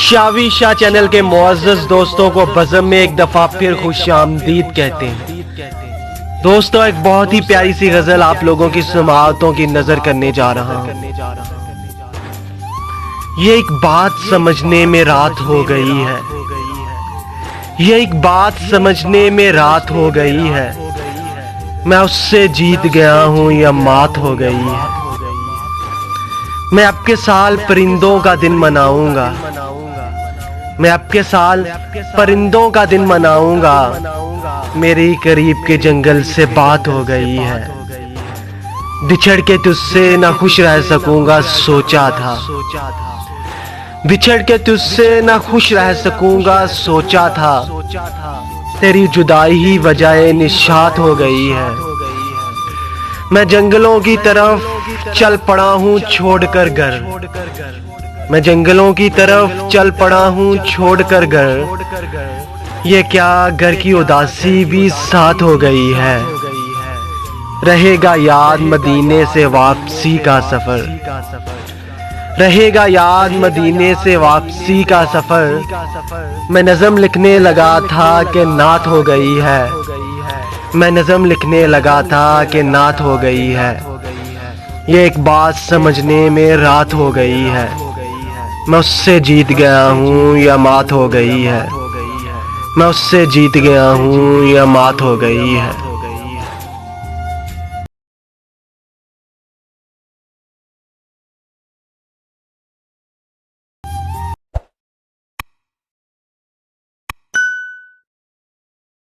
शावी Shah channel के मुअज़्ज़ज़ दोस्तों को बज़म में एक दफा फिर खुशामदीद कहते हैं। दोस्तों, एक बहुत ही प्यारी सी गजल आप लोगों की समाअतों की नजर करने जा रहा हूं। ये एक बात समझने में रात हो गई है, ये एक बात समझने में रात हो गई है। मैं उससे जीत गया हूं या मात हो गई है। मैं आपके साल परिंदों का दिन मनाऊंगा, मैं आपके साल परिंदों का दिन मनाऊंगा। मेरे करीब के जंगल से बात हो गई है। बिछड़ के तुझसे ना खुश रह सकूंगा सोचा था, बिछड़ के तुझसे ना खुश रह सकूंगा सोचा था। तेरी जुदाई ही वजह निशात हो गई है। मैं जंगलों की तरफ चल पड़ा हूँ छोड़कर घर, मैं जंगलों की तरफ चल पड़ा हूँ छोड़कर घर। ये क्या घर की उदासी भी साथ हो गई है। रहेगा याद मदीने से वापसी का सफर, रहेगा याद मदीने से वापसी का सफर। मैं नज़म लिखने लगा था कि नात हो गई है, मैं नज़म लिखने लगा था कि नात हो गई है। ये एक बात समझने में रात हो गई है। मैं उससे जीत गया हूँ या मात हो गई है, मैं उससे जीत गया हूँ या मात हो गई है।